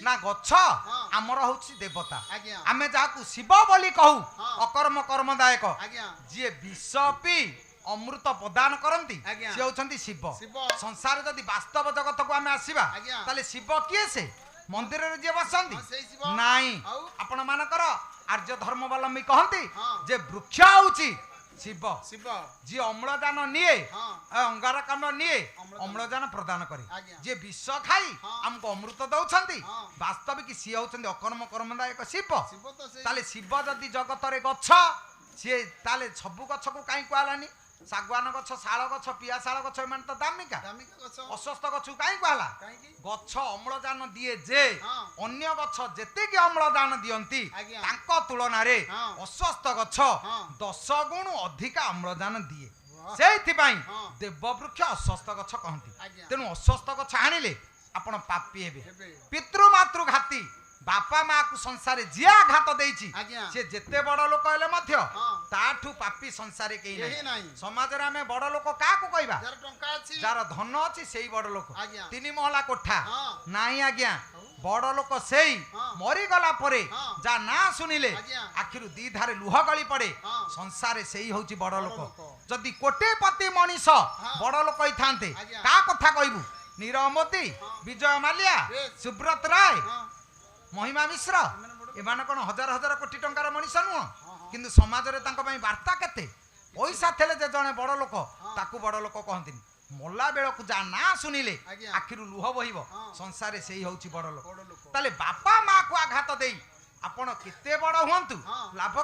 ନା ଗଛ ଆମର ହଉଛି ଦେବତା ଆଜ୍ଞା ଆମେ ଯାହାକୁ ଶିବ ବୋଲି କହୁ ଅକର୍ମ କର୍ମଦାୟକ ଆଜ୍ଞା ଯିଏ ବିଷ ପି ଅମୃତ ପ୍ରଦାନ କରନ୍ତି ଆଜ୍ଞା। ସେ ହଉଛନ୍ତି ଶିବ ଶିବ ସଂସାର ଯଦି ବାସ୍ତବ ଜଗତକୁ ଆମେ ଆସିବା ଆଜ୍ଞା। ତାହେଲେ ଶିବ କିଏ ସେ ମନ୍ଦିରରେ ଯିଏ ବସନ୍ତି ହଁ, ସେଇ ଶିବ। ନାଇଁ ଆଉ? ଆପଣ ମାନଙ୍କର ଆର୍ଯ୍ୟ ଧର୍ମାବଲମ୍ବୀ କହନ୍ତି ହଁ। ଯେ ବୃକ୍ଷ ହଉଛି ଶିବ ଶିବ ଯିଏ ଅମ୍ଳଜାନ ନିଏ ହଁ ଅଙ୍ଗାରକାମ୍ଳ ନିଏ ଅମ୍ଳଜାନ। ଅମ୍ଳଜାନ ପ୍ରଦାନ କରେ ଆଜ୍ଞା। ଯିଏ ବିଷ ଖାଇ ହଁ। ଆମକୁ ଅମୃତ ଦଉଛନ୍ତି ହଁ। ବାସ୍ତବିକ ସିଏ ହଉଛନ୍ତି ଅକର୍ମ କର୍ମଦାୟକ ଶିବ ଶିବ ତ ସେଇ ତାହେଲେ ଶିବ ଯଦି ଜଗତରେ ଗଛ ସିଏ ତାହେଲେ ସବୁ ଗଛକୁ କାହିଁ କୁହାଲାନି ଶାଗୁଆନ ଗଛ ଶାଳ ଗଛ ପିଆଶାଳ ଗଛ ଏମାନେ ତ ଦାମିକା ଦାମିକା ଗଛ ଅଶ୍ୱସ୍ଥ ଗଛକୁ କାହିଁ କୁହାଲା କାହିଁକି ଗଛ ଅମ୍ଳଜାନ ଦିଏ ଯେ ହଁ। ଅନ୍ୟ ଗଛ ଯେତିକି ଅମ୍ଳଜାନ ଦିଅନ୍ତି ଆଜ୍ଞା। ତାଙ୍କ ତୁଳନାରେ ହଁ। ଅଶ୍ୱସ୍ଥ ଗଛ ହଁ। 10 ଗୁଣ ଅଧିକା ଅମ୍ଳଜାନ ଦିଏ ବାଃ। ସେଇଥିପାଇଁ ହଁ। ଦେବବୃକ୍ଷ ଅଶ୍ୱସ୍ଥ ଗଛ କହନ୍ତି ଆଜ୍ଞା। ତେଣୁ ଅଶ୍ୱସ୍ଥ ଗଛ ଆଣିଲେ ଆପଣ ପାପୀ ହେବେ ହେବେ। ପିତୃ ମାତୃ ଘାତୀ ବାପା ମା କୁ ସଂସାରେ ଯିଏ ଆଘାତ ଦେଇଛି ଆଜ୍ଞା। ସେ ଯେତେ ବଡ ଲୋକ ହେଲେ ମଧ୍ୟ ହଁ। ତାଠୁ ପାପୀ ସଂସାରେ କେହି କେହି ନାହିଁ ନାହିଁ। ସମାଜରେ ଆମେ ବଡ ଲୋକ କାହାକୁ କହିବା ଯାହାର ଟଙ୍କା ଅଛି ଯାହାର ଧନ ଅଛି ସେଇ ବଡ ଲୋକ ଆଜ୍ଞା। 3 ମହଲା କୋଠା ହଁ। ନାଇଁ ଆଜ୍ଞା ବଡ ଲୋକ ସେଇ ହଁ। ମରିଗଲା ପରେ ହଁ। ଯା ନା ଶୁଣିଲେ ଆଜ୍ଞା। ଆଖିରୁ ଦି ଧାରେ ଲୁହ ଗଳି ପଡେ ହଁ। ସଂସାରେ ସେଇ ହଉଛି ବଡ ଲୋକ ଲୋକ। ଯଦି କୋଟିପତି ମଣିଷ ହଁ। ବଡ ଲୋକ ହେଇଥାନ୍ତେ ଆଜ୍ଞା। କାହା କଥା କହିବୁ ନୀରବ ମୋଦି ହଁ। ବିଜୟ ମାଲ୍ୟା ବେଶ। ସୁବ୍ରତ ରାୟ ହଁ ମହିମା ମିଶ୍ର ଏମାନେ ବଡ ଏମାନେ କଣ ହଜାର ହଜାର କୋଟି ଟଙ୍କାର ମଣିଷ ନୁହଁ ହଁ। କିନ୍ତୁ ସମାଜରେ ତାଙ୍କ ପାଇଁ ବାର୍ତ୍ତା କେତେ ପଇସା ଥିଲେ ଯେ ଜଣେ ବଡ ଲୋକ ତାକୁ ବଡ ଲୋକ କହନ୍ତିନି ମଲା ବେଳକୁ ଯା ନା ଶୁଣିଲେ ଆଜ୍ଞା। ଆଖିରୁ ଲୁହ ବହିବ ହଁ। ସଂସାରେ ସେଇ ହଉଛି ବଡ ଲୋକ ବଡ ଲୋକ ତାହେଲେ ବାପା ମା କୁ ଆଘାତ ଦେଇ ଆପଣ କେତେ ବଡ ହୁଅନ୍ତୁ ହଁ। ଲାଭ